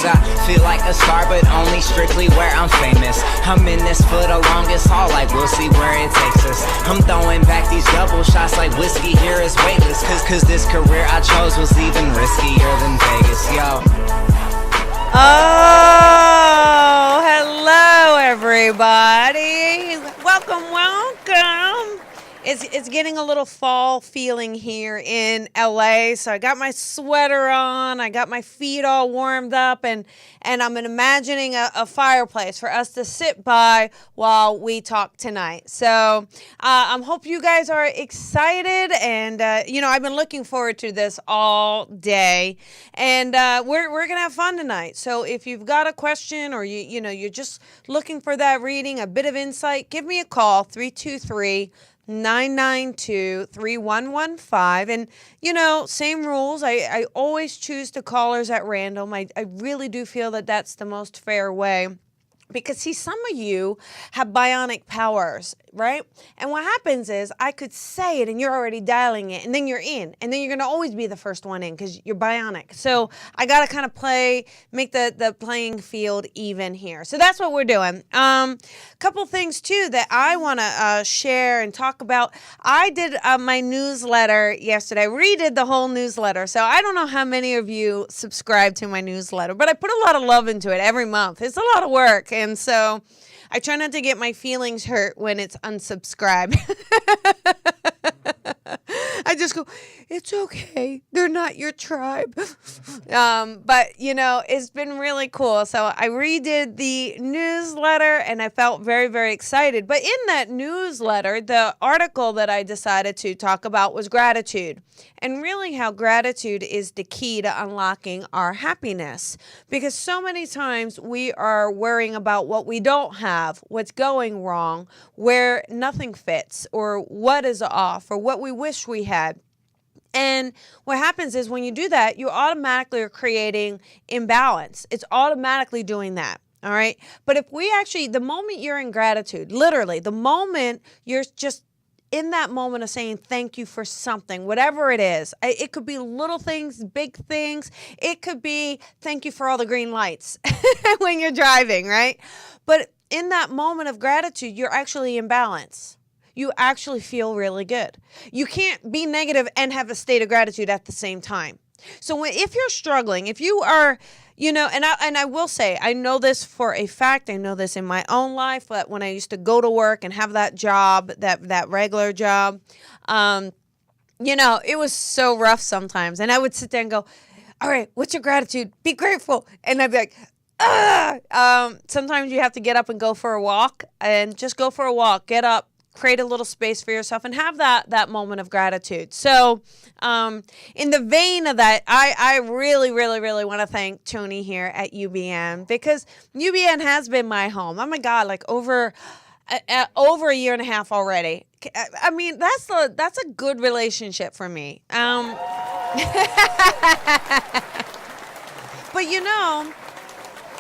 I feel like a star, but only strictly where I'm famous. I'm in this for the longest haul, like we'll see where it takes us. I'm throwing back these double shots like whiskey here is weightless. Cause this career I chose was even riskier than Vegas, yo. Oh, hello everybody. Welcome. It's getting a little fall feeling here in LA. So I got my sweater on, I got my feet all warmed up, and I'm imagining a fireplace for us to sit by while we talk tonight. So I hope you guys are excited, and I've been looking forward to this all day, and we're gonna have fun tonight. So if you've got a question, or you're just looking for that reading, a bit of insight, give me a call, 323-992-3115. And, same rules. I always choose the callers at random. I really do feel that that's the most fair way. Because, see, some of you have bionic powers, right? And what happens is I could say it and you're already dialing it, and then you're in. And then you're going to always be the first one in because you're bionic. So I got to kind of make the playing field even here. So that's what we're doing. Couple things, too, that I want to share and talk about. I did my newsletter yesterday. I redid the whole newsletter. So I don't know how many of you subscribe to my newsletter, but I put a lot of love into it every month. It's a lot of work. And so I try not to get my feelings hurt when it's unsubscribed. I just go, it's okay. They're not your tribe. But, it's been really cool. So I redid the newsletter and I felt very, very excited. But in that newsletter, the article that I decided to talk about was gratitude. And really how gratitude is the key to unlocking our happiness. Because so many times we are worrying about what we don't have, what's going wrong, where nothing fits, or what is off, or what we wish we had. And what happens is when you do that, you automatically are creating imbalance. It's automatically doing that. All right. But if we actually, the moment you're in gratitude, literally, the moment you're just in that moment of saying thank you for something, whatever it is, it could be little things, big things. It could be thank you for all the green lights when you're driving, right? But in that moment of gratitude, you're actually in balance. You actually feel really good. You can't be negative and have a state of gratitude at the same time. So if you're struggling, if you are, and I will say, I know this for a fact. I know this in my own life, but when I used to go to work and have that job, that regular job, it was so rough sometimes. And I would sit there and go, all right, what's your gratitude? Be grateful. And I'd be like, sometimes you have to get up and go for a walk, and just go for a walk, get up, create a little space for yourself, and have that moment of gratitude. So in the vein of that, I really, really, really want to thank Tony here at UBN, because UBN has been my home. Oh my God, like over a year and a half already. I mean, that's a good relationship for me. But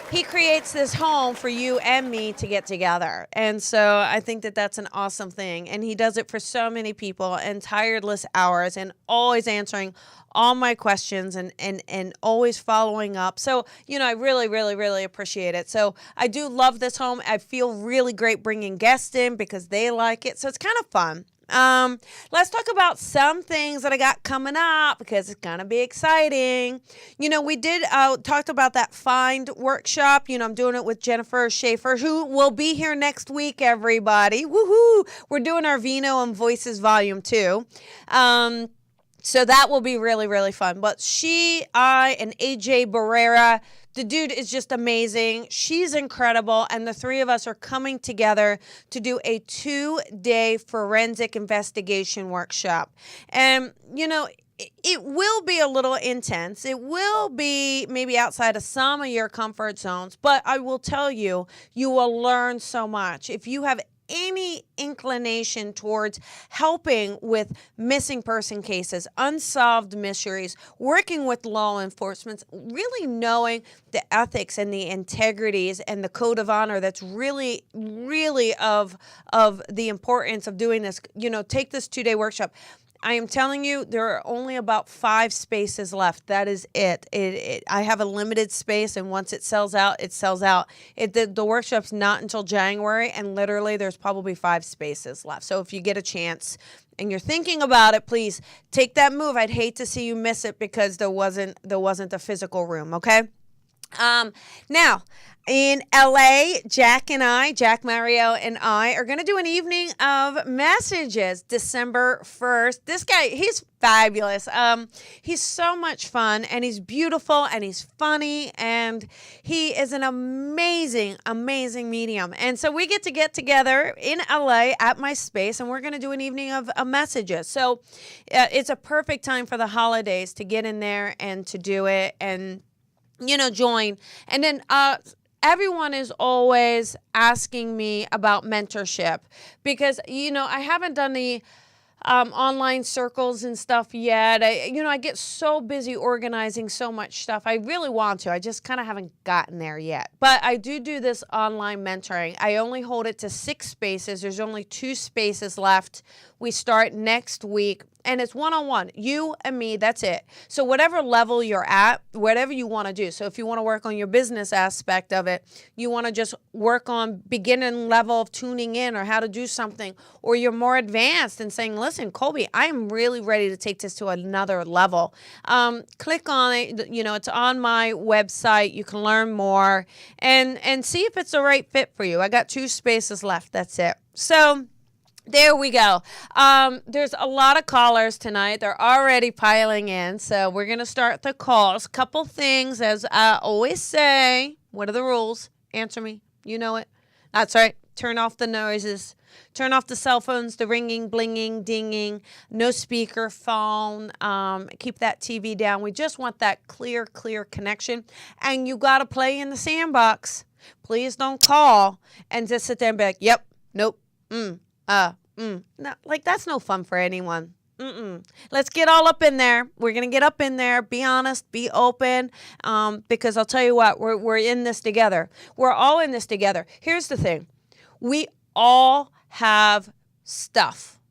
he creates this home for you and me to get together. And so I think that that's an awesome thing. And he does it for so many people, and tireless hours, and always answering all my questions, and always following up. So, I really, really, really appreciate it. So I do love this home. I feel really great bringing guests in because they like it. So it's kind of fun. Let's talk about some things that I got coming up, because it's gonna be exciting. We did talked about that Find workshop. I'm doing it with Jennifer Schaefer, who will be here next week, everybody. Woohoo! We're doing our Vino and Voices Volume 2. So that will be really, really fun. But I, and AJ Barrera, the dude is just amazing. She's incredible. And the three of us are coming together to do a 2-day forensic investigation workshop. And, it will be a little intense. It will be maybe outside of some of your comfort zones. But I will tell you, you will learn so much. If you have any inclination towards helping with missing person cases, unsolved mysteries, working with law enforcement, really knowing the ethics and the integrities and the code of honor that's really, really of the importance of doing this, take this 2-day workshop. I am telling you, there are only about 5 spaces left. That is it. I have a limited space, and once it sells out, it sells out. The workshop's not until January, and literally there's probably 5 spaces left. So if you get a chance and you're thinking about it, please take that move. I'd hate to see you miss it because there wasn't a physical room, okay? Now, in LA, Jack Mario and I are going to do an evening of messages December 1st. This guy, he's fabulous. He's so much fun, and he's beautiful, and he's funny, and he is an amazing, amazing medium. And so we get together in LA at my space, and we're going to do an evening of messages. So it's a perfect time for the holidays to get in there and to do it and, join. And then, everyone is always asking me about mentorship because, I haven't done the online circles and stuff yet. I get so busy organizing so much stuff. I really want to. I just kind of haven't gotten there yet. But I do this online mentoring. I only hold it to 6 spaces. There's only 2 spaces left. We start next week. And it's one-on-one, you and me, that's it. So whatever level you're at, whatever you want to do. So if you want to work on your business aspect of it, you want to just work on beginning level of tuning in or how to do something, or you're more advanced and saying, listen, Colby, I'm really ready to take this to another level. Click on it. It's on my website. You can learn more and see if it's the right fit for you. I got 2 spaces left. That's it. So there we go. There's a lot of callers tonight. They're already piling in. So we're going to start the calls. Couple things, as I always say. What are the rules? Answer me. You know it. That's right. Turn off the noises. Turn off the cell phones, the ringing, blinging, dinging. No speaker phone. Keep that TV down. We just want that clear connection. And you got to play in the sandbox. Please don't call and just sit there and be like, yep, nope, no, that's no fun for anyone. Let's get all up in there. We're going to get up in there, be honest, be open, because I'll tell you what, we're in this together. We're all in this together. Here's the thing. We all have stuff,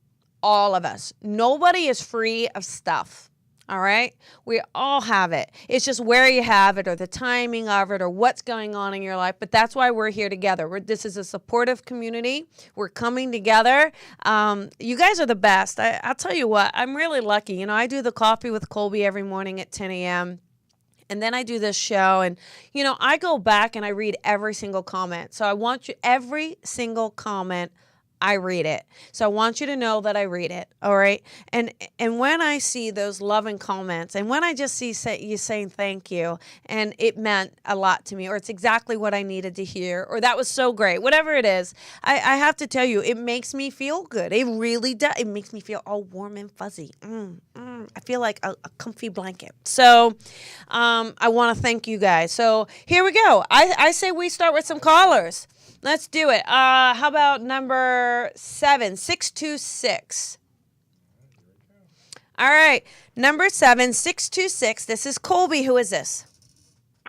all of us. Nobody is free of stuff. All right? We all have it. It's just where you have it or the timing of it or what's going on in your life. But that's why we're here together. This is a supportive community. We're coming together. You guys are the best. I'll tell you what, I'm really lucky. I do the coffee with Colby every morning at 10 a.m. And then I do this show and, I go back and I read every single comment. So I want you, every single comment, I read it. So I want you to know that I read it. All right. And when I see those loving comments and when I just see you saying thank you and it meant a lot to me, or it's exactly what I needed to hear, or that was so great, whatever it is, I have to tell you, it makes me feel good. It really does. It makes me feel all warm and fuzzy. I feel like a comfy blanket. So I want to thank you guys. So here we go. I say we start with some callers. Let's do it. How about number 7, 626? All right. Number 7, 626. This is Colby. Who is this?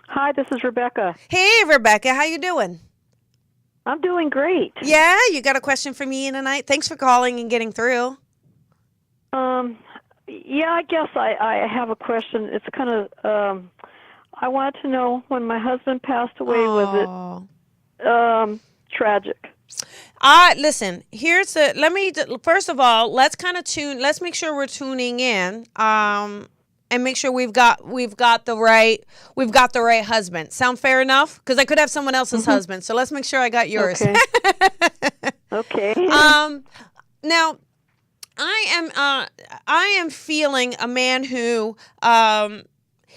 Hi, this is Rebecca. Hey, Rebecca. How you doing? I'm doing great. Yeah? You got a question for me tonight? Thanks for calling and getting through. Yeah, I guess I have a question. It's kind of, I wanted to know when my husband passed away, was it tragic? Listen, first of all, let's make sure we're tuning in, and make sure we've got the right husband. Sound fair enough? Because I could have someone else's husband, so let's make sure I got yours. Okay. Okay. Now, I am feeling a man who,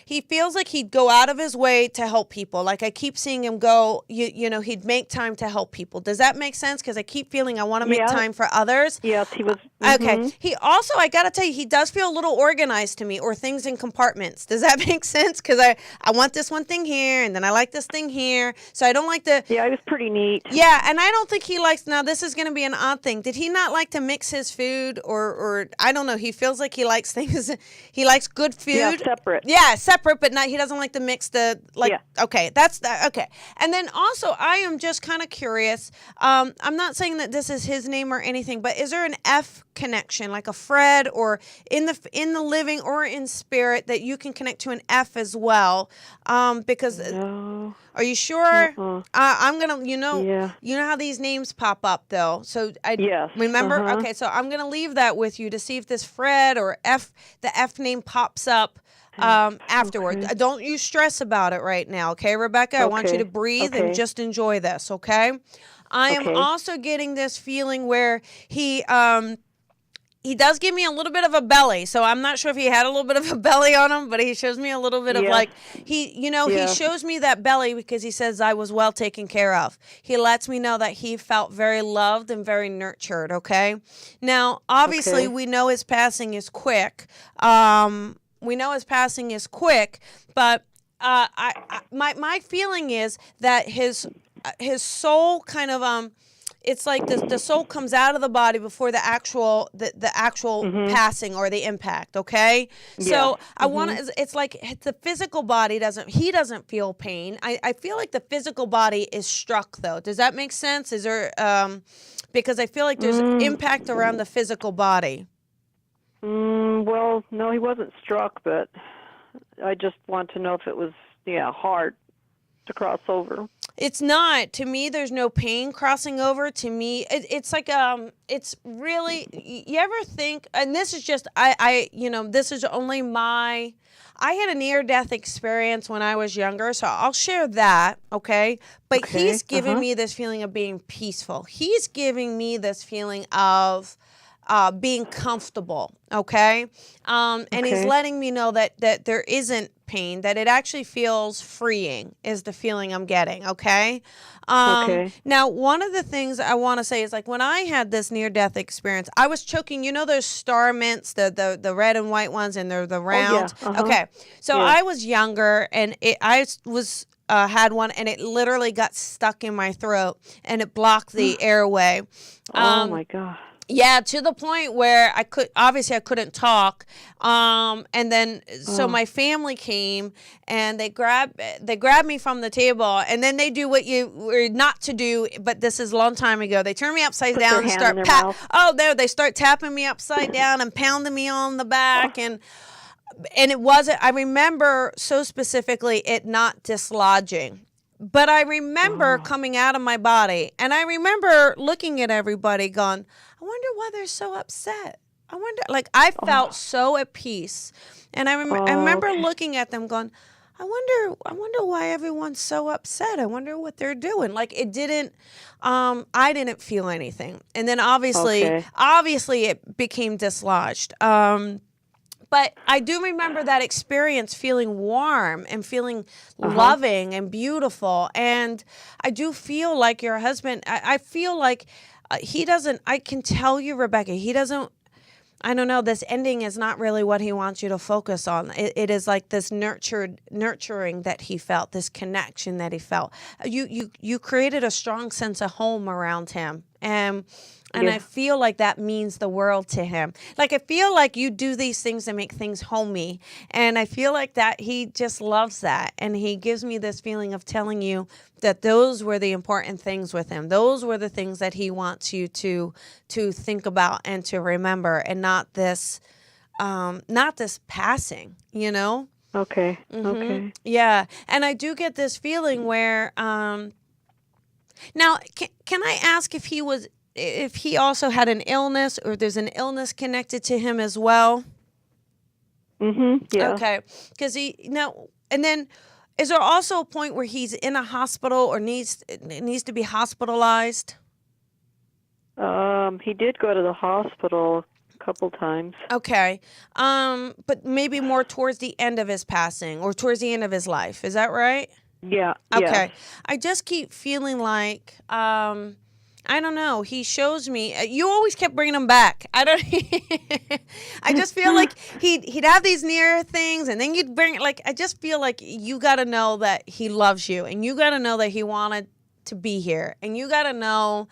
he feels like he'd go out of his way to help people. Like I keep seeing him go, he'd make time to help people. Does that make sense? Because I keep feeling I want to make time for others. Yes, he was. Okay. He also, I got to tell you, he does feel a little organized to me, or things in compartments. Does that make sense? Because I want this one thing here, and then I like this thing here. So I don't like to. Yeah, it was pretty neat. Yeah, and I don't think he likes, now this is going to be an odd thing. Did he not like to mix his food, or I don't know, he feels like he likes things, he likes good food. Yeah, separate. Yeah, separate, but not, he doesn't like to mix the, like, yeah. Okay, that's that, okay. And then also, I am just kind of curious, I'm not saying that this is his name or anything, but is there an F connection, like a Fred, or in the living or in spirit, that you can connect to an F as well. Because No. are you sure? Uh-uh. I'm gonna, Yeah. you know how these names pop up though. So I Yes. remember. Uh-huh. Okay, so I'm gonna leave that with you to see if this Fred or the F name pops up afterwards. Okay. Don't you stress about it right now, okay, Rebecca? I want you to Okay. breathe and Okay. just enjoy this, okay? I am Okay. also getting this feeling where he does give me a little bit of a belly, so I'm not sure if he had a little bit of a belly on him, but he shows me a little bit of Yes. like, he Yes. shows me that belly because he says I was well taken care of. He lets me know that he felt very loved and very nurtured, okay? Now, obviously, Okay. we know his passing is quick. But my feeling is that his soul kind of it's like the soul comes out of the body before the actual passing or the impact, okay? So I want to, it's like the physical body doesn't feel pain. I feel like the physical body is struck though. Does that make sense? Is there because I feel like there's impact around the physical body. Well, no, he wasn't struck, but I just want to know if it was hard to cross over. It's not. To me, there's no pain crossing over. To me, it's like it's really. You ever think? And this is just this is only my. I had a near-death experience when I was younger, so I'll share that, okay? But he's giving me this feeling of being peaceful. He's giving me this feeling of being comfortable, okay? And he's letting me know that there isn't pain, that it actually feels freeing is the feeling I'm getting, okay? Now, one of the things I want to say is, like, when I had this near-death experience, I was choking, those Star Mints, the red and white ones, and they're the round. Oh, yeah. Okay, so I was younger, and I was... had one, and it literally got stuck in my throat, and it blocked the airway. Oh my God. Yeah, to the point where I couldn't talk. And then so my family came and they grabbed me from the table, and then they do what you were not to do, but this is a long time ago. They turn me upside down and start they start tapping me upside down and pounding me on the back, and it wasn't, I remember so specifically it not dislodging. But I remember coming out of my body, and I remember looking at everybody going, I wonder why they're so upset. I wonder, like, I felt so at peace. And I remember looking at them going, I wonder why everyone's so upset. I wonder what they're doing. Like, it didn't, I didn't feel anything. And then obviously it became dislodged. But I do remember that experience feeling warm and feeling loving and beautiful. And I do feel like your husband, I feel like he doesn't, I can tell you, Rebecca, he doesn't, I don't know, this ending is not really what he wants you to focus on. It is like this nurturing that he felt, this connection that he felt. You created a strong sense of home around him. And I feel like that means the world to him. Like, I feel like you do these things to make things homey. And I feel like that he just loves that. And he gives me this feeling of telling you that those were the important things with him. Those were the things that he wants you to think about and to remember, and not this passing, Okay. Mm-hmm. Okay. Yeah. And I do get this feeling where, now, can I ask if he also had an illness, or there's an illness connected to him as well? Yeah. Okay. Because and then is there also a point where he's in a hospital or needs to be hospitalized? He did go to the hospital a couple times. Okay. But maybe more towards the end of his passing or towards the end of his life. Is that right? Yeah. Okay. Yes. I just keep feeling like, I don't know. He shows me. You always kept bringing him back. I just feel like he'd have these near things, and then you'd bring. Like, I just feel like you got to know that he loves you, and you got to know that he wanted to be here, and you got to know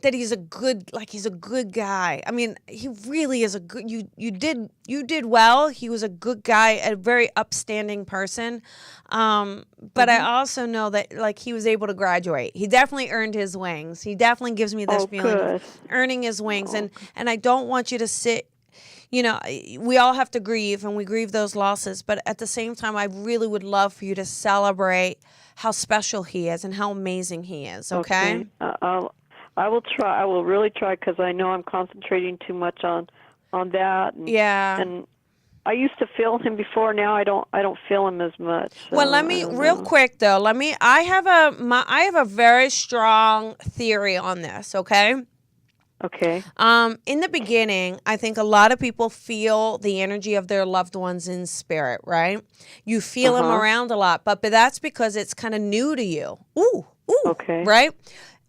that he's a good guy. I mean, he really is a good. You did well. He was a good guy, a very upstanding person. But I also know that like he was able to graduate. He definitely earned his wings. He definitely gives me this feeling of earning his wings. And I don't want you to sit. You know, we all have to grieve, and we grieve those losses. But at the same time, I really would love for you to celebrate how special he is and how amazing he is. Okay. I will try. I will really try, because I know I'm concentrating too much on that. And, yeah. And I used to feel him before. Now I don't feel him as much. So well, let me real quick though. I have a very strong theory on this. Okay. Okay. In the beginning, I think a lot of people feel the energy of their loved ones in spirit, right? You feel them around a lot, but that's because it's kind of new to you. Ooh. Okay. Right?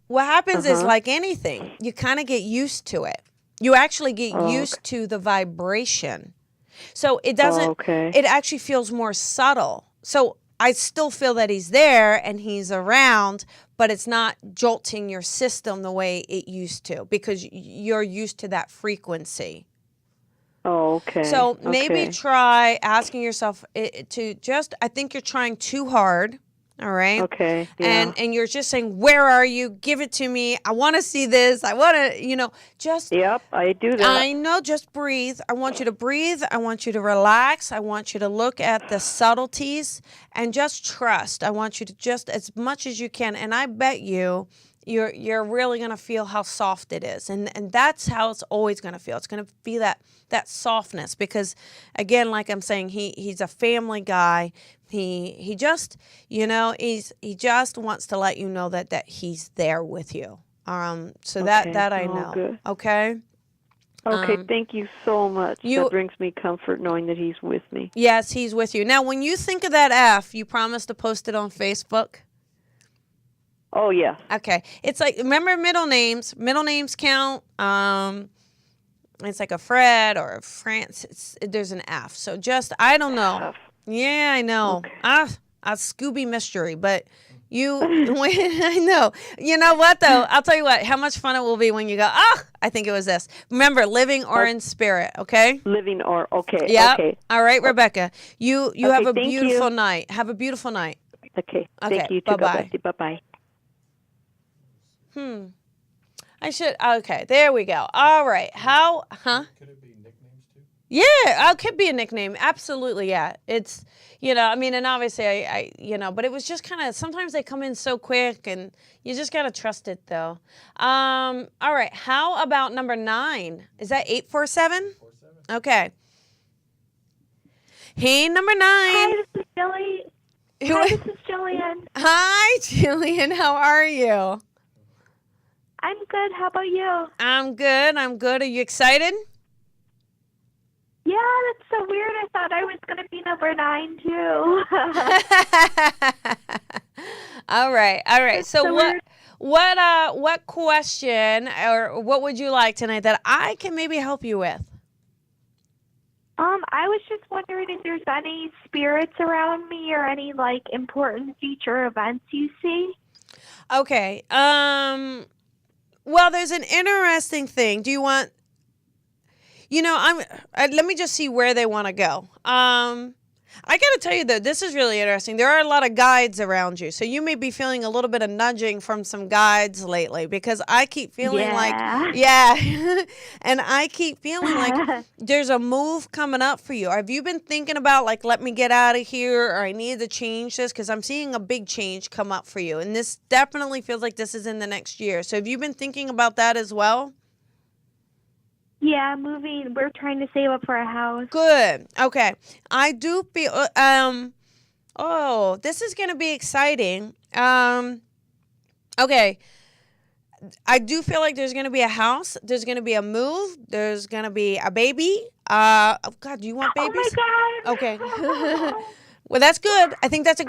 What happens is, like anything, you kind of get used to it. You actually get used to the vibration. So it doesn't, it actually feels more subtle. So I still feel that he's there and he's around, but it's not jolting your system the way it used to, because you're used to that frequency. Oh, okay. So maybe try asking yourself to just, I think you're trying too hard. All right. Okay. Yeah. And you're just saying, where are you? Give it to me. I want to see this. I want to, just. Yep, I do that. I know. Just breathe. I want you to breathe. I want you to relax. I want you to look at the subtleties and just trust. I want you to just, as much as you can. And I bet you're really going to feel how soft it is. And that's how it's always going to feel. It's going to feel that softness, because again, like I'm saying, he's a family guy. He just, he just wants to let you know that he's there with you. So that I know. Good. Okay. Okay. Thank you so much. That brings me comfort knowing that he's with me. Yes, he's with you. Now, when you think of that F, you promise to post it on Facebook? Oh, yeah. Okay. It's like, remember middle names. Middle names count. It's like a Fred or a France. There's an F. So just, I don't know. F. Yeah, I know. Okay. A Scooby mystery, but I know. You know what, though? I'll tell you what, how much fun it will be when you go, I think it was this. Remember, living or in spirit, okay? Living or, okay. Yeah. Okay. All right, Recca. You have a thank beautiful you. night. Have a beautiful night. Okay. Okay, Thank you, too. bye-bye. Bye-bye. Okay, there we go. All right. Could it be nicknames too? Yeah, it could be a nickname. Absolutely, yeah. It's, and obviously I but it was just kind of, sometimes they come in so quick and you just got to trust it though. All right. How about number 9? Is that 847? 847. Okay. Hey, number 9. Hi, this is Jillian. Hi, this is Jillian. Hi, Jillian. How are you? I'm good. How about you? I'm good. Are you excited? Yeah, that's so weird. I thought I was going to be number 9, too. All right. That's So weird. what question or what would you like tonight that I can maybe help you with? I was just wondering if there's any spirits around me or any, important future events you see. Okay. Well, there's an interesting thing. Do you want, let me just see where they want to go. I got to tell you though, this is really interesting. There are a lot of guides around you. So you may be feeling a little bit of nudging from some guides lately, because I keep feeling and I keep feeling like there's a move coming up for you. Have you been thinking about let me get out of here, or I need to change this? Because I'm seeing a big change come up for you. And this definitely feels like this is in the next year. So have you been thinking about that as well? Yeah, moving. We're trying to save up for a house. Good. Okay. I do feel, this is going to be exciting. Okay. I do feel like there's going to be a house. There's going to be a move. There's going to be a baby. Oh God, do you want babies? Oh my God. Okay. Well, that's good. I think that's a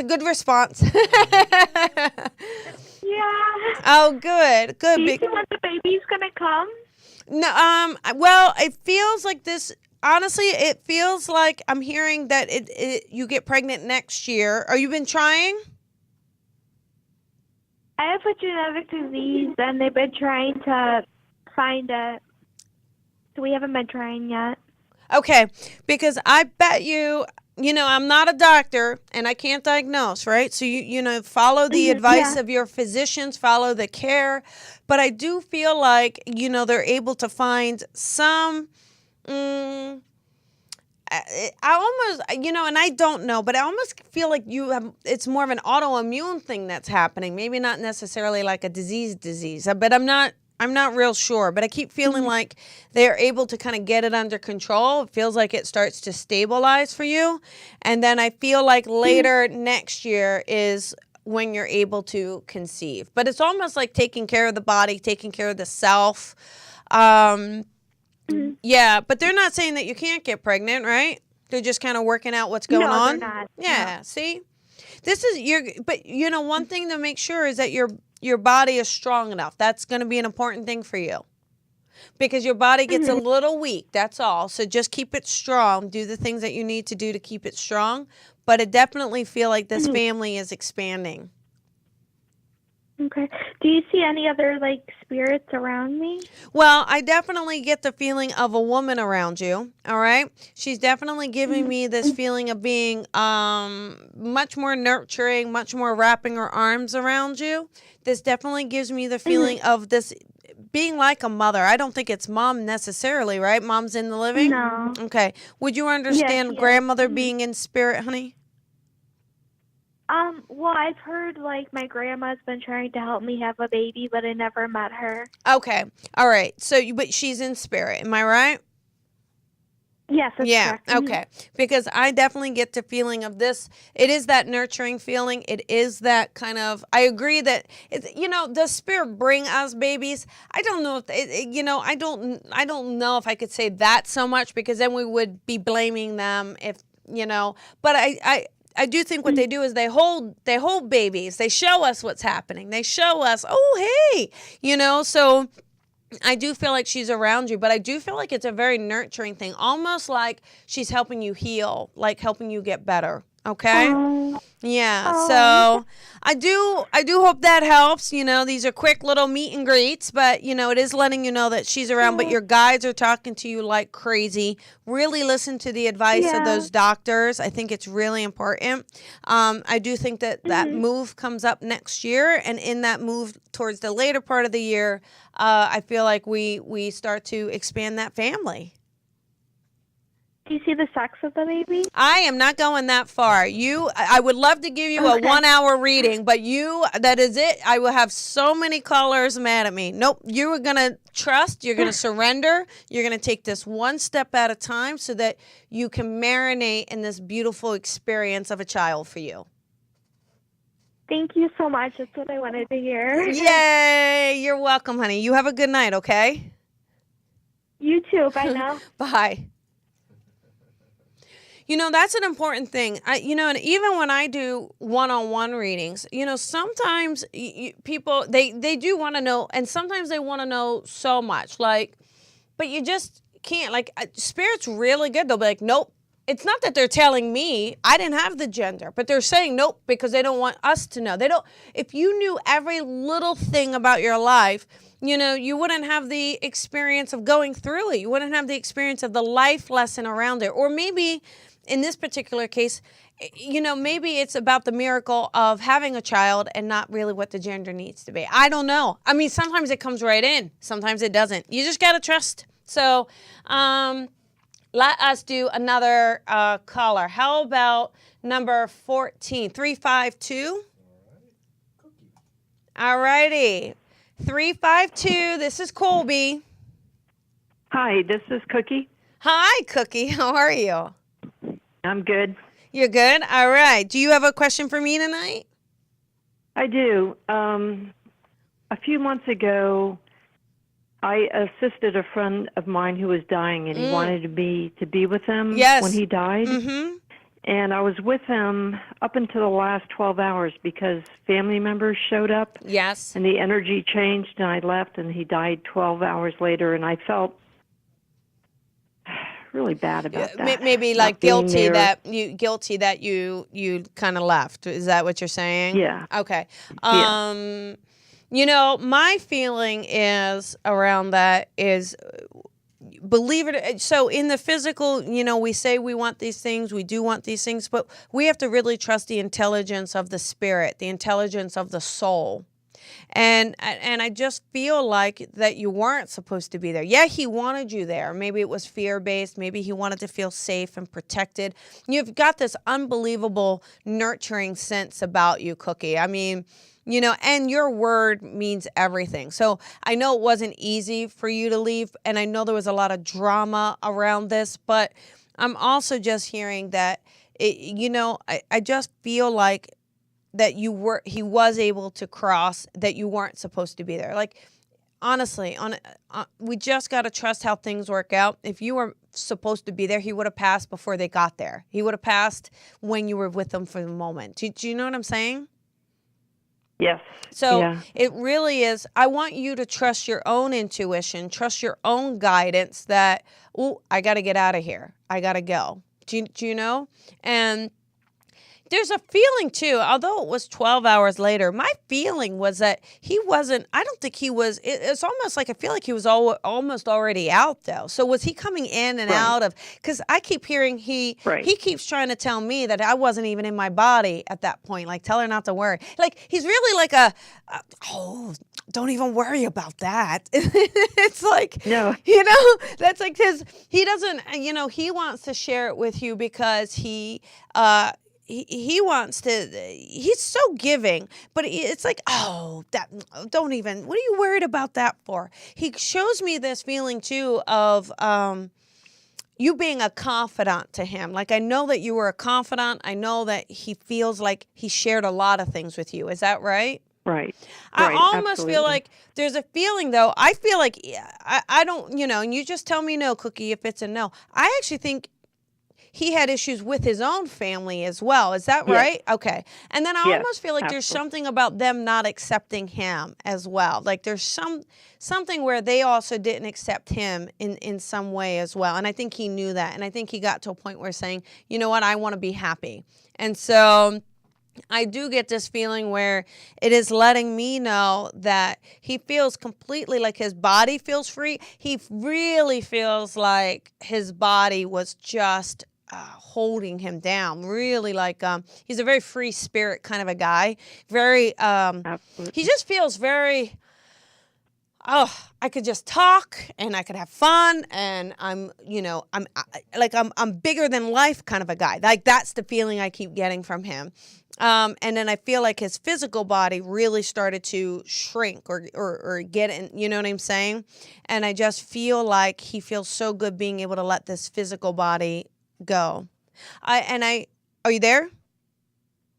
good response. Yeah. Oh, good. Do you see when the baby's going to come? No, well, it feels like this. Honestly, it feels like I'm hearing that you get pregnant next year. Are you been trying? I have a genetic disease, and they've been trying to find it. So we haven't been trying yet. Okay, because I bet you, I'm not a doctor and I can't diagnose, right? So follow the advice Yeah. of your physicians, follow the care, but I do feel like, they're able to find some. I almost, and I don't know, but I almost feel like it's more of an autoimmune thing that's happening. Maybe not necessarily like a disease, but I'm not real sure, but I keep feeling like they're able to kind of get it under control. It feels like it starts to stabilize for you. And then I feel like later next year is when you're able to conceive. But it's almost like taking care of the body, taking care of the self. Yeah, but they're not saying that you can't get pregnant, right? They're just kind of working out what's going on. No, they're not. Yeah, see? One thing to make sure is that your body is strong enough. That's going to be an important thing for you. Because your body gets a little weak, that's all. So just keep it strong. Do the things that you need to do to keep it strong. But I definitely feel like this family is expanding. Okay. Do you see any other, spirits around me? Well, I definitely get the feeling of a woman around you, all right? She's definitely giving me this feeling of being much more nurturing, much more wrapping her arms around you. This definitely gives me the feeling of this being like a mother. I don't think it's mom necessarily, right? Mom's in the living? No. Okay. Would you understand she is. grandmother being in spirit, honey? Well, I've heard, my grandma's been trying to help me have a baby, but I never met her. Okay. All right. But she's in spirit. Am I right? Yes, that's correct. Okay. Because I definitely get the feeling of this. It is that nurturing feeling. It is that kind of, I agree that, does spirit bring us babies? I don't know if, I don't know if I could say that so much, because then we would be blaming them if, but I do think what they do is they hold babies. They show us what's happening. They show us, oh, hey, so I do feel like she's around you, but I do feel like it's a very nurturing thing, almost like she's helping you heal, like helping you get better. Okay? Yeah. So I do hope that helps. These are quick little meet and greets, but it is letting you know that she's around, but your guides are talking to you like crazy. Really listen to the advice of those doctors. I think it's really important. I do think that move comes up next year, and in that move towards the later part of the year, I feel like we start to expand that family. Do you see the sex of the baby? I am not going that far. I would love to give you a 1 hour reading, but that is it. I will have so many callers mad at me. Nope. You are going to trust. You're going to surrender. You're going to take this one step at a time so that you can marinate in this beautiful experience of a child for you. Thank you so much. That's what I wanted to hear. Yay. You're welcome, honey. You have a good night, okay? You too. Bye now. Bye. That's an important thing. And even when I do one-on-one readings, sometimes people, they do want to know, and sometimes they want to know so much, but you just can't. Spirit's really good. They'll be like, nope. It's not that they're telling me I didn't have the gender, but they're saying nope because they don't want us to know. If you knew every little thing about your life, you wouldn't have the experience of going through it. You wouldn't have the experience of the life lesson around it. Or maybe in this particular case, maybe it's about the miracle of having a child and not really what the gender needs to be. I don't know. I mean, sometimes it comes right in. Sometimes it doesn't. You just got to trust. So let us do another caller. How about number 14, 352? All righty. 352, this is Colby. Hi, this is Cookie. Hi, Cookie. How are you? I'm good. You're good? All right. Do you have a question for me tonight? I do. A few months ago, I assisted a friend of mine who was dying, and he wanted me to be with him when he died. Mm-hmm. And I was with him up until the last 12 hours because family members showed up. Yes. And the energy changed, and I left, and he died 12 hours later, and I felt really bad about that. Maybe Not like being guilty there. that you kind of left. Is that what you're saying? Yeah. Okay. Yeah. You know, my feeling is around that is, believe it. So in the physical, you know, we say we want these things, we do want these things, but we have to really trust the intelligence of the spirit, the intelligence of the soul. And I just feel like that you weren't supposed to be there. Yeah, he wanted you there. Maybe it was fear-based. Maybe he wanted to feel safe and protected. You've got this unbelievable nurturing sense about you, Cookie. I mean, you know, and your word means everything. So I know it wasn't easy for you to leave, and I know there was a lot of drama around this, but I'm also just hearing that, you know, I just feel like that he was able to cross, that you weren't supposed to be there. Like, honestly, we just got to trust how things work out. If you were supposed to be there, he would have passed before they got there. He would have passed when you were with them for the moment. Do you know what I'm saying? Yes. So yeah. It really is, I want you to trust your own intuition, trust your own guidance that, oh, I got to get out of here. I got to go. Do you know? And there's a feeling too, although it was 12 hours later, my feeling was that he wasn't, I don't think he was, it's almost like I feel like he was almost already out though. So was he coming in and out of, because I keep hearing he keeps trying to tell me that I wasn't even in my body at that point, like tell her not to worry. Like he's really like don't even worry about that. It's like, no, you know, that's like he doesn't, you know, he wants to share it with you because he wants to, he's so giving, but it's like, oh, that, don't even, what are you worried about that for? He shows me this feeling too of you being a confidant to him. Like, I know that you were a confidant. I know that he feels like he shared a lot of things with you. Is that right? Right. I almost absolutely. feel like there's a feeling though. I feel like, I don't, you know, and you just tell me no, Cookie, if it's a no. I actually think he had issues with his own family as well. Is that right? Yes. Okay. And then I almost feel like there's something about them not accepting him as well. Like there's something where they also didn't accept him in some way as well. And I think he knew that. And I think he got to a point where saying, you know what, I want to be happy. And so I do get this feeling where it is letting me know that he feels completely like his body feels free. He really feels like his body was just holding him down, really like he's a very free spirit kind of a guy, very he just feels very, oh, I could just talk and I could have fun and I'm bigger than life kind of a guy. Like that's the feeling I keep getting from him. And then I feel like his physical body really started to shrink or get in, you know what I'm saying? And I just feel like he feels so good being able to let this physical body go. Are you there?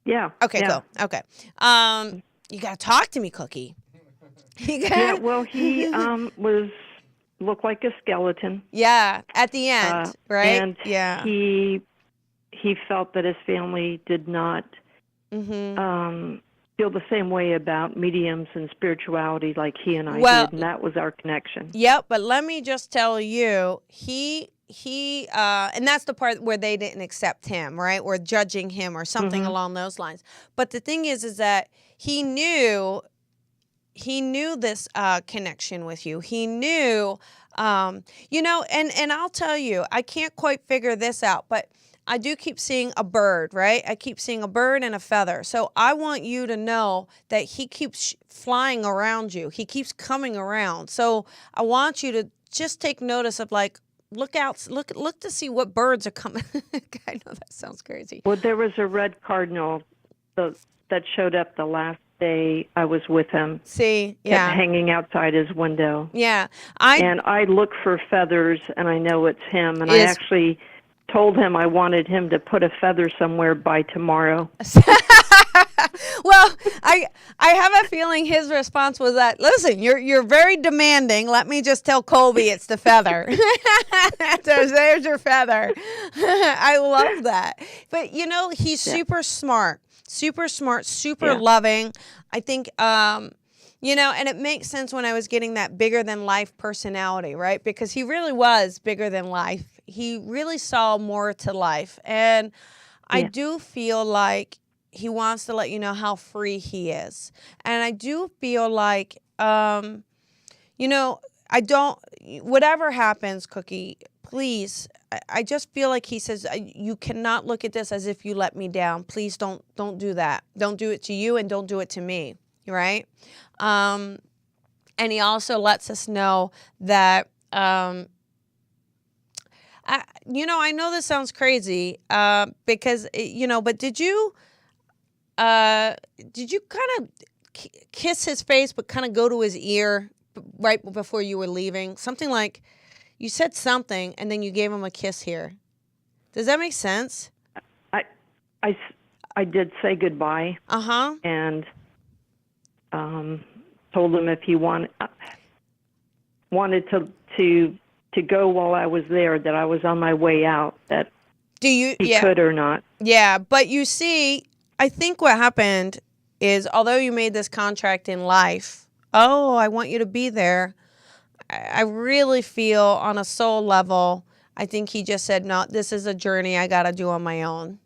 Yeah. Okay, cool. Okay. You got to talk to me, Cookie. Yeah, well, he looked like a skeleton. Yeah, at the end, right? And yeah. He felt that his family did not feel the same way about mediums and spirituality like he and I did, and that was our connection. Yep, but let me just tell you, he and that's the part where they didn't accept him, right? Or judging him or something along those lines. But the thing is that he knew this connection with you. He knew, you know, and I'll tell you, I can't quite figure this out, but I do keep seeing a bird, right? I keep seeing a bird and a feather. So I want you to know that he keeps flying around you. He keeps coming around. So I want you to just take notice of like, look out, look to see what birds are coming. I know that sounds crazy. Well, there was a red cardinal that showed up the last day I was with him. See, kept hanging outside his window. Yeah. And I look for feathers, and I know it's him. And I actually told him I wanted him to put a feather somewhere by tomorrow. Well, I have a feeling his response was that, listen, you're very demanding. Let me just tell Colby it's the feather. There's your feather. I love that. But, you know, he's super smart, super loving. I think, you know, and it makes sense when I was getting that bigger than life personality, right? Because he really was bigger than life. he really saw more to life. And I do feel like he wants to let you know how free he is. And I do feel like, you know, whatever happens, Cookie, please, I just feel like he says, you cannot look at this as if you let me down. Please don't do that. Don't do it to you and don't do it to me, right? And he also lets us know that, I know this sounds crazy, because, but did you kind of kiss his face but kind of go to his ear right before you were leaving? Something like, you said something and then you gave him a kiss here. Does that make sense? I did say goodbye. And told him if he wanted to go while I was there, that I was on my way out, that he could or not. Yeah, but you see, I think what happened is, although you made this contract in life, I want you to be there, I really feel on a soul level, I think he just said, no, this is a journey I got to do on my own.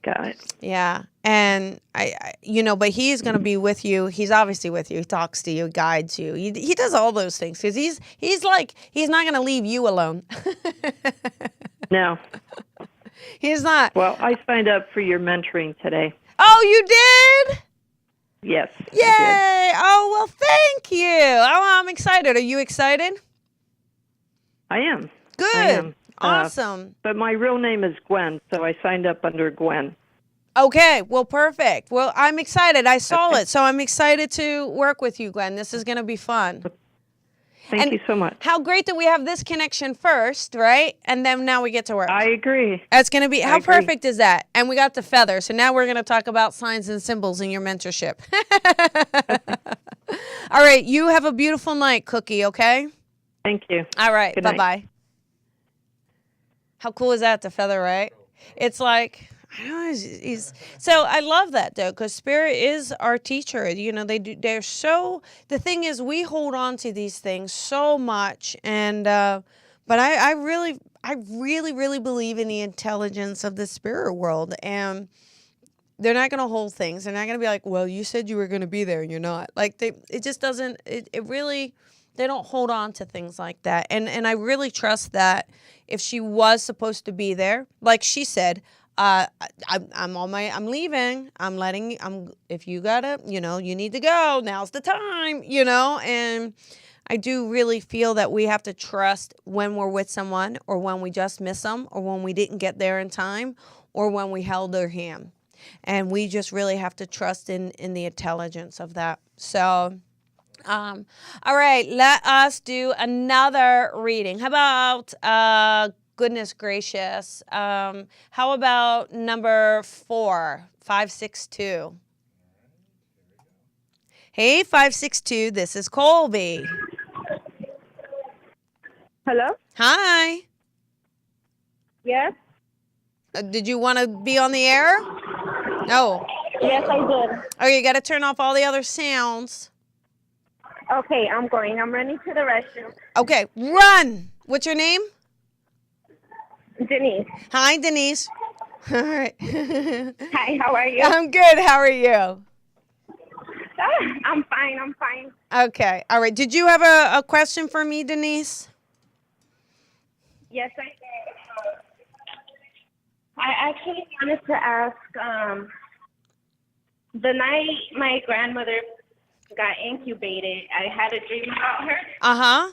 Got it. Yeah. And but he's going to be with you. He's obviously with you. He talks to you, guides you. He does all those things because he's not going to leave you alone. No. He's not. Well, I signed up for your mentoring today. Oh, you did? Yes. Yay! Oh, well, thank you. Oh, I'm excited. Are you excited? I am. Good. I am. Awesome. But my real name is Gwen, so I signed up under Gwen. Okay. Well, perfect. Well, I'm excited. I saw it, so I'm excited to work with you, Gwen. This is going to be fun. Thank you so much. How great that we have this connection first, right? And then now we get to work. I agree. It's going to be, how perfect is that? And we got the feather. So now we're going to talk about signs and symbols in your mentorship. All right. You have a beautiful night, Cookie, okay? Thank you. All right. Good night. Bye-bye. How cool is that, the feather, right? It's like, I don't know, so I love that though, because Spirit is our teacher. They're so, the thing is, we hold on to these things so much, and but I really believe in the intelligence of the spirit world, and they're not going to hold things. They're not going to be like, well, you said you were going to be there and you're not. Like, it just doesn't, it really, they don't hold on to things like that. And I really trust that if she was supposed to be there, like she said, I'm leaving. If you gotta, you need to go. Now's the time, and I do really feel that we have to trust when we're with someone, or when we just miss them, or when we didn't get there in time, or when we held their hand. And we just really have to trust in the intelligence of that. So, all right, let us do another reading. How about, goodness gracious. How about number 4, 562? Hey, 562, this is Colby. Hello? Hi. Yes? Did you want to be on the air? No. Yes, I did. Okay, you got to turn off all the other sounds. Okay, I'm going. I'm running to the restroom. Okay, run. What's your name? Denise. Hi, Denise. All right. Hi, how are you? I'm good. How are you? I'm fine. Okay. All right. Did you have a question for me, Denise? Yes, I did. I actually wanted to ask, the night my grandmother got incubated, I had a dream about her. Uh-huh.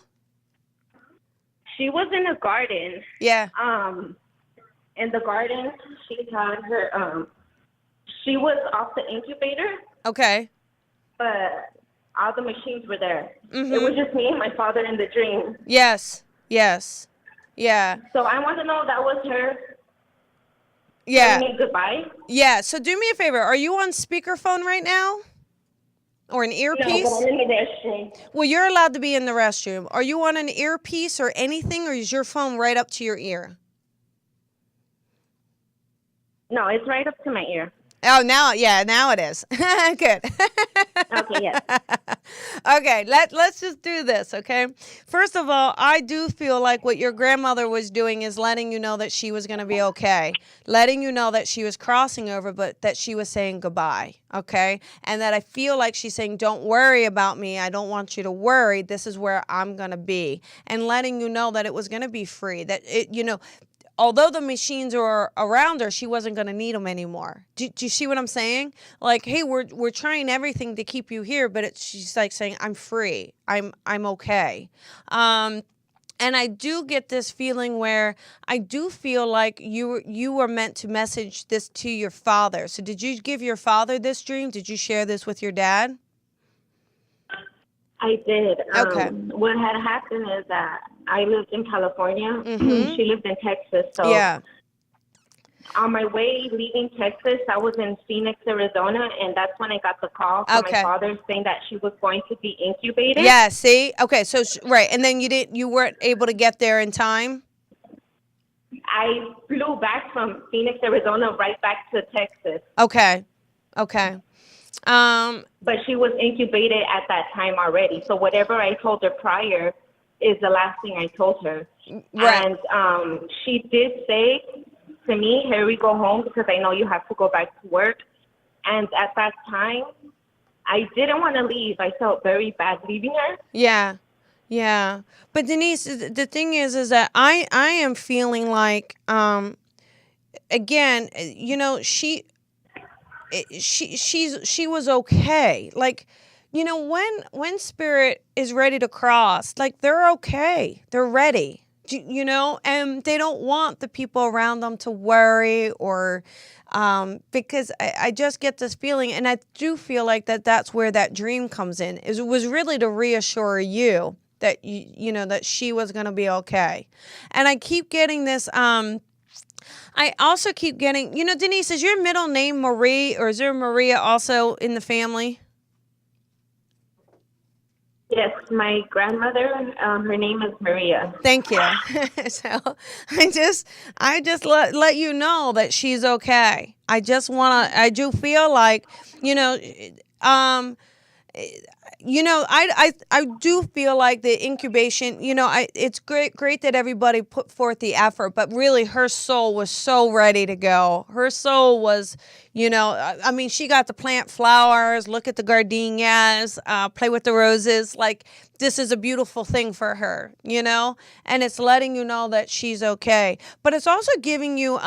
She was in a garden. Yeah. In the garden, she had her, she was off the incubator. Okay. But all the machines were there. Mm-hmm. It was just me and my father in the dream. Yes. Yeah. So I want to know if that was her. Yeah. Telling me goodbye. Yeah. So do me a favor. Are you on speakerphone right now? Or an earpiece? No, but I'm in the restroom. Well, you're allowed to be in the restroom. Are you on an earpiece or anything, or is your phone right up to your ear? No, it's right up to my ear. Oh, now it is. Good. Okay, yes. Okay, let's just do this, okay? First of all, I do feel like what your grandmother was doing is letting you know that she was going to be okay, letting you know that she was crossing over, but that she was saying goodbye, okay? And that I feel like she's saying, don't worry about me. I don't want you to worry. This is where I'm going to be. And letting you know that it was going to be free, that it, although the machines are around her, she wasn't going to need them anymore. Do you see what I'm saying? Like, hey, we're trying everything to keep you here, but she's like saying, I'm free. I'm okay. And I do get this feeling where I do feel like you were meant to message this to your father. So did you give your father this dream? Did you share this with your dad? I did. Okay. What had happened is that I lived in California. Mm-hmm. She lived in Texas. So yeah. On my way leaving Texas, I was in Phoenix, Arizona, and that's when I got the call from my father saying that she was going to be incubated. Yeah, see? Okay, so, right. And then you weren't able to get there in time? I flew back from Phoenix, Arizona, right back to Texas. Okay. But she was incubated at that time already. So whatever I told her prior is the last thing I told her. Right. And she did say to me, here we go home because I know you have to go back to work. And at that time, I didn't want to leave. I felt very bad leaving her. Yeah. Yeah. But Denise, the thing is that I am feeling like, again, she was okay. Like, when spirit is ready to cross, like they're okay. They're ready. And they don't want the people around them to worry or because I just get this feeling, and I do feel like that's where that dream comes in. It was really to reassure you that that she was going to be okay. And I keep getting this I also keep getting, Denise, is your middle name Marie, or is there Maria also in the family? Yes, my grandmother, her name is Maria. Thank you. So I just let you know that she's okay. I do feel like, I do feel like the incubation, it's great that everybody put forth the effort, but really her soul was so ready to go. Her soul was, she got to plant flowers, look at the gardenias, play with the roses. Like, this is a beautiful thing for her, and it's letting you know that she's okay. But it's also giving you,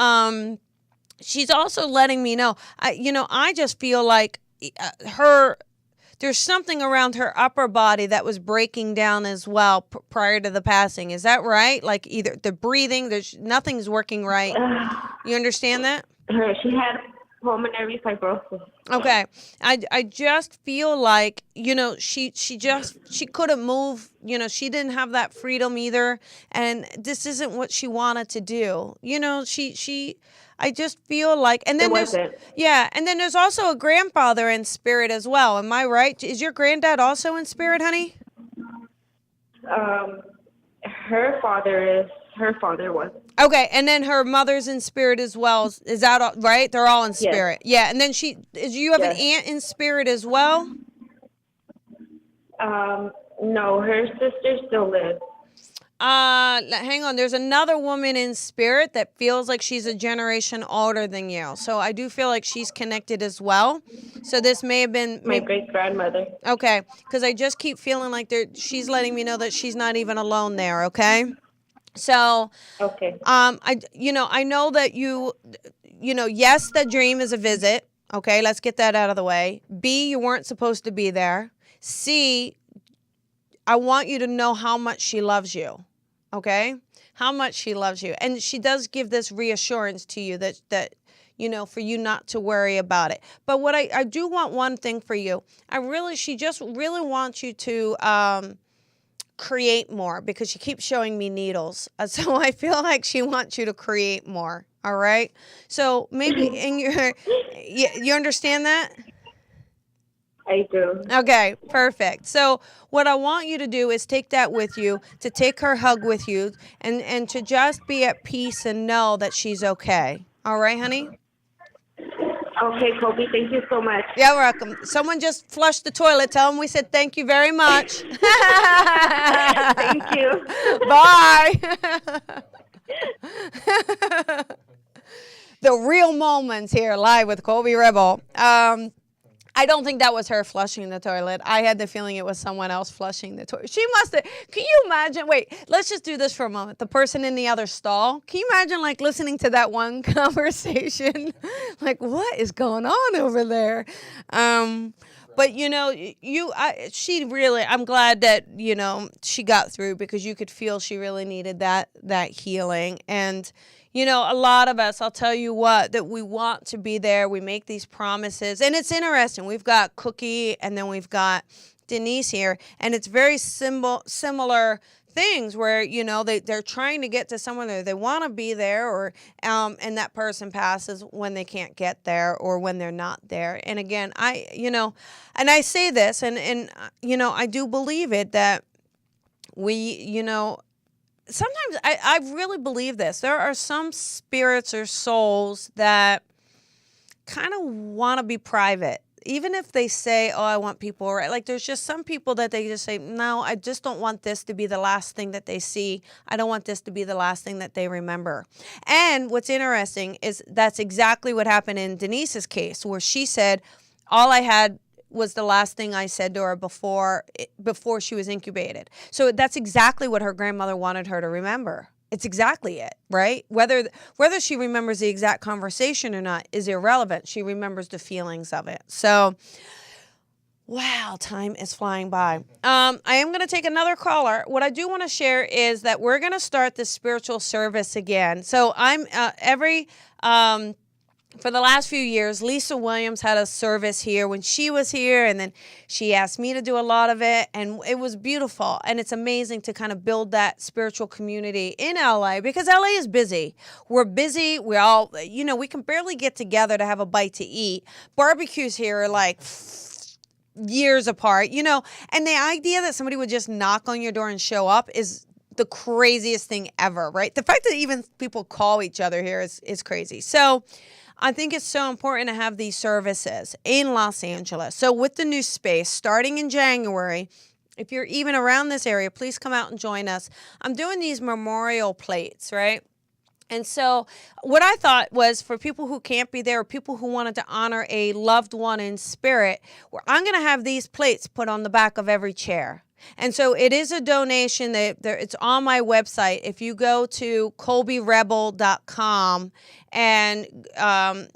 she's also letting me know, I just feel like there's something around her upper body that was breaking down as well prior to the passing. Is that right? Like either the breathing, nothing's working right. You understand that? She had pulmonary fibrosis. Okay. I just feel like, she couldn't move, she didn't have that freedom either. And this isn't what she wanted to do. I just feel like, and then there's also a grandfather in spirit as well. Am I right? Is your granddad also in spirit, honey? Her father was. Okay, and then her mother's in spirit as well. Is that all, right? They're all in spirit. Yes. Yeah, and then you have an aunt in spirit as well? No, her sister still lives. Hang on. There's another woman in spirit that feels like she's a generation older than you. So I do feel like she's connected as well. So this may have been my great grandmother. Okay, because I just keep feeling like she's letting me know that she's not even alone there. Okay. So. Okay. I know that yes, the dream is a visit. Okay, let's get that out of the way. B, you weren't supposed to be there. C, I want you to know how much she loves you. Okay? How much she loves you. And she does give this reassurance to you that for you not to worry about it. But what I do want one thing for you. She just really wants you to create more, because she keeps showing me needles. So I feel like she wants you to create more. All right? So maybe you understand that? I do. Okay, perfect. So what I want you to do is take that with you, to take her hug with you, and to just be at peace and know that she's okay. All right, honey? Okay, Colby, thank you so much. You're welcome. Someone just flushed the toilet. Tell them we said thank you very much. Thank you. Bye. The real moments here live with Colby Rebel. I don't think that was her flushing the toilet. I had the feeling it was someone else flushing the toilet. She must have. Can you imagine? Wait, let's just do this for a moment. The person in the other stall. Can you imagine like listening to that one conversation? Like, what is going on over there? But you know, she really. I'm glad that she got through, because you could feel she really needed that healing. And you know, a lot of us, I'll tell you what, that we want to be there. We make these promises. And it's interesting. We've got Cookie and then we've got Denise here. And it's very similar things where, they're trying to get to someone that they want to be there, or and that person passes when they can't get there or when they're not there. And again, and I say this and I do believe it, that we, sometimes I really believe this. There are some spirits or souls that kind of want to be private. Even if they say, oh, I want people, right? Like there's just some people that they just say, no, I just don't want this to be the last thing that they see. I don't want this to be the last thing that they remember. And what's interesting is that's exactly what happened in Denise's case, where she said, all I had was the last thing I said to her before she was incubated. So that's exactly what her grandmother wanted her to remember. It's exactly it, right? Whether she remembers the exact conversation or not is irrelevant. She remembers the feelings of it. So, wow, time is flying by. I am going to take another caller. What I do want to share is that we're going to start this spiritual service again. So I'm for the last few years, Lisa Williams had a service here when she was here, and then she asked me to do a lot of it, and it was beautiful. And it's amazing to kind of build that spiritual community in LA, because LA is busy. We're busy. We all, we can barely get together to have a bite to eat. Barbecues here are like years apart, and the idea that somebody would just knock on your door and show up is the craziest thing ever, right? The fact that even people call each other here is crazy. So I think it's so important to have these services in Los Angeles. So with the new space, starting in January, if you're even around this area, please come out and join us. I'm doing these memorial plates, right? And so what I thought was, for people who can't be there, or people who wanted to honor a loved one in spirit, I'm going to have these plates put on the back of every chair. And so it is a donation. It's on my website. If you go to colbyrebel.com and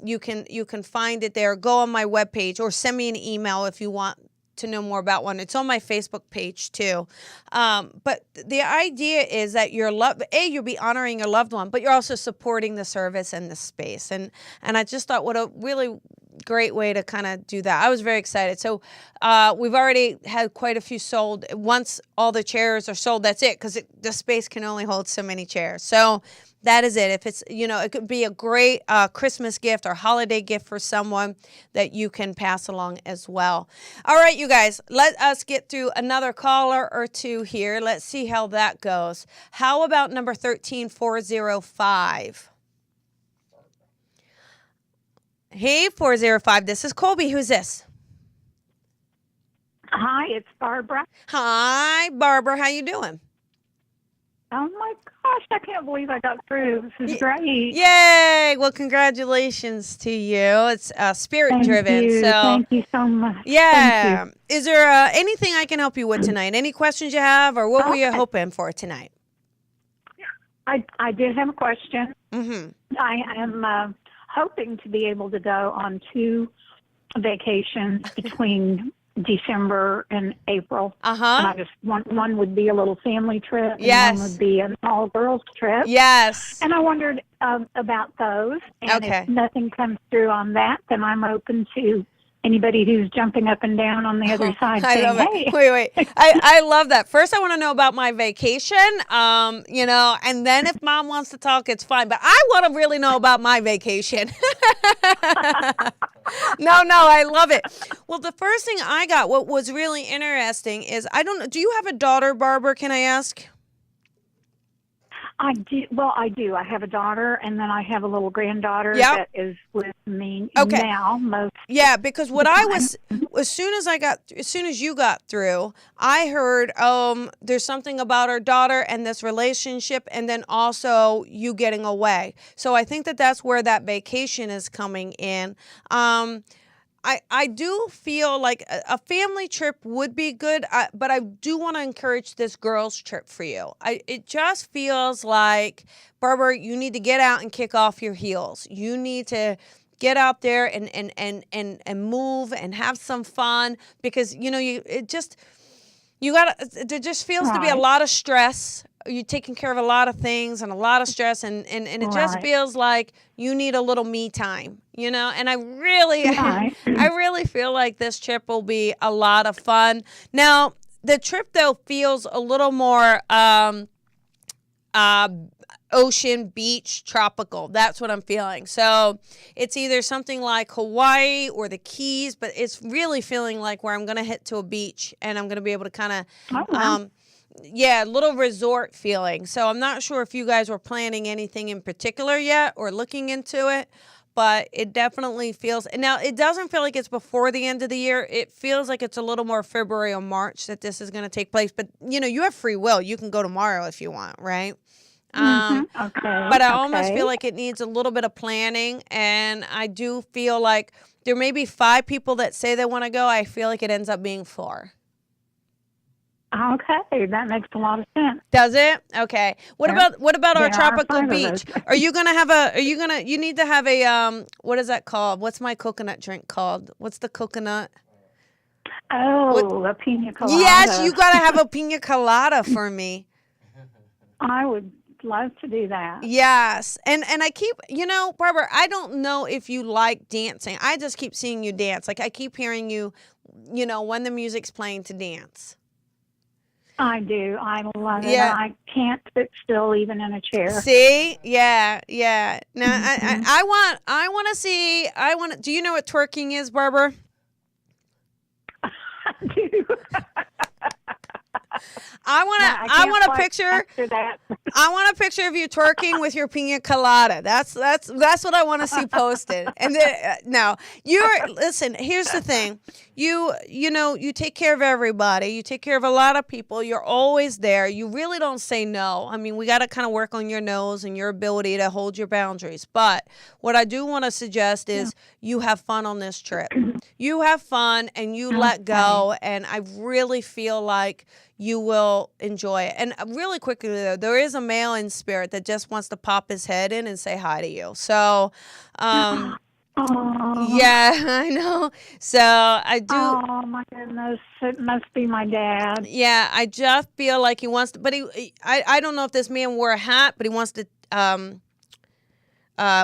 you can find it there, go on my webpage or send me an email if you want to know more about one. It's on my Facebook page too. But the idea is that you'll be honoring your loved one, but you're also supporting the service and the space. And I just thought, what a really great way to kind of do that. I was very excited. So we've already had quite a few sold. Once all the chairs are sold, that's it, because the space can only hold so many chairs. So that is it. If it's, it could be a great Christmas gift or holiday gift for someone that you can pass along as well. All right, you guys, let us get through another caller or two here. Let's see how that goes. How about number 13405? Hey, 405, this is Colby. Who's this? Hi, it's Barbara. Hi, Barbara. How you doing? Oh, my gosh, I can't believe I got through. This is great. Yay. Well, congratulations to you. It's spirit-driven. Thank you so much. Yeah. Is there anything I can help you with tonight? Any questions you have, or what were you hoping for tonight? I did have a question. Mm-hmm. I am hoping to be able to go on 2 vacations between December and April. Uh-huh. And I just one would be a little family trip, and yes. one would be an all-girls trip. Yes. And I wondered about those. And okay. if nothing comes through on that, then I'm open to anybody who's jumping up and down on the other side I saying, love it. hey. Wait. I love that. First, I want to know about my vacation, and then if Mom wants to talk, it's fine. But I want to really know about my vacation. No, I love it. Well, the first thing I got, what was really interesting is, I don't know, do you have a daughter, Barbara, can I ask? I do. Well, I do. I have a daughter, and then I have a little granddaughter Yep. that is with me Okay. now. Most Yeah, because what the I time. was, as soon as you got through, I heard there's something about her daughter and this relationship, and then also you getting away. So I think that that's where that vacation is coming in. I do feel like a family trip would be good, but I do want to encourage this girls' trip for you. It just feels like, Barbara, you need to get out and kick off your heels. You need to get out there and move and have some fun, because there just feels to be a lot of stress. You're taking care of a lot of things and a lot of stress, and it just feels like you need a little me time, and I really I really feel like this trip will be a lot of fun. Now, the trip though feels a little more ocean, beach, tropical. That's what I'm feeling. So it's either something like Hawaii or the Keys, but it's really feeling like where I'm going to hit to a beach and I'm going to be able to kind of, little resort feeling. So I'm not sure if you guys were planning anything in particular yet or looking into it, but it definitely feels, and now it doesn't feel like it's before the end of the year. It feels like it's a little more February or March that this is going to take place. But, you have free will. You can go tomorrow if you want, right? Okay. But I almost feel like it needs a little bit of planning, and I do feel like there may be 5 people that say they want to go. I feel like it ends up being 4. Okay, that makes a lot of sense. Does it? Okay. What about our tropical beach? You need to have a what is that called? What's my coconut drink called? What's the coconut? Oh, a pina colada. Yes, you got to have a pina colada for me. I would love to do that. Yes. And I keep, Barbara, I don't know if you like dancing. I just keep seeing you dance. Like I keep hearing you, when the music's playing, to dance. I do. I love it. I can't sit still even in a chair. See? Yeah. Now I want to see, do you know what twerking is, Barbara? I do. I want a picture. I want a picture of you twerking with your pina colada. That's what I want to see posted. And now listen. Here's the thing. You take care of everybody. You take care of a lot of people. You're always there. You really don't say no. I mean, we got to kind of work on your nose and your ability to hold your boundaries. But what I do want to suggest is you have fun on this trip. You have fun and you let go. And I really feel like you will enjoy it. And really quickly, though, there is a male in spirit that just wants to pop his head in and say hi to you. So, yeah, I know. So I do. Oh, my goodness. It must be my dad. Yeah, I just feel like he wants to, but I don't know if this man wore a hat, but he wants to,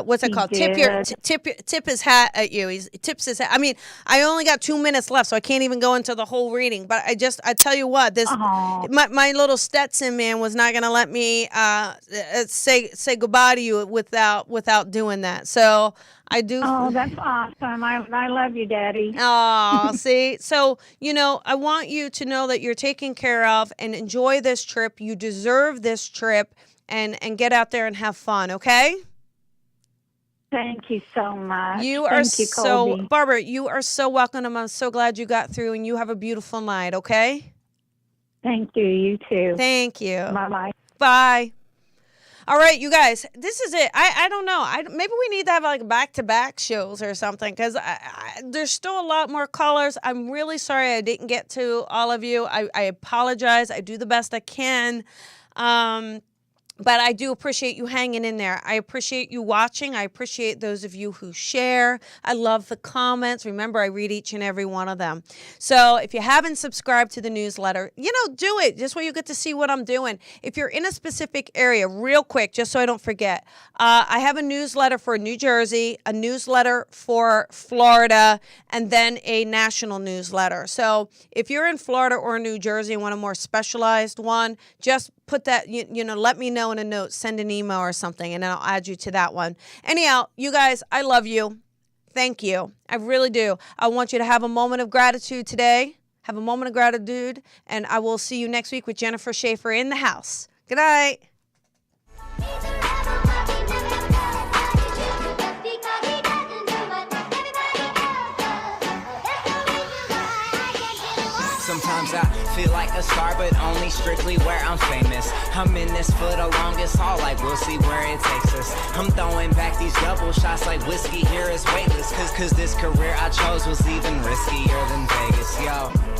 what's it called? Tip his hat at you. He tips his hat. I mean, I only got 2 minutes left, so I can't even go into the whole reading. But I tell you what, my little Stetson man was not gonna let me say goodbye to you without doing that. So I do. Oh, that's awesome. I love you, Daddy. Oh, see? So, I want you to know that you're taken care of and enjoy this trip. You deserve this trip, and get out there and have fun, okay? Thank you so much. Thank you, Barbara, you are so welcome. I'm so glad you got through, and you have a beautiful night, okay? Thank you. You too. Thank you. Bye-bye. Bye. All right, you guys, this is it. I don't know. Maybe we need to have like back-to-back shows or something, because there's still a lot more callers. I'm really sorry I didn't get to all of you. I apologize. I do the best I can. But I do appreciate you hanging in there. I appreciate you watching. I appreciate those of you who share. I love the comments. Remember, I read each and every one of them. So if you haven't subscribed to the newsletter, do it. Just where you get to see what I'm doing. If you're in a specific area, real quick, just so I don't forget, I have a newsletter for New Jersey, a newsletter for Florida, and then a national newsletter. So if you're in Florida or New Jersey and want a more specialized one, just put that, let me know in a note, send an email or something, and I'll add you to that one. Anyhow, you guys, I love you. Thank you. I really do. I want you to have a moment of gratitude today. Have a moment of gratitude, and I will see you next week with Jennifer Schaefer in the house. Good night. feel like a star, but only strictly where I'm famous. I'm in this for the longest haul, like we'll see where it takes us. I'm throwing back these double shots like whiskey here is weightless. Cause this career I chose was even riskier than Vegas, yo.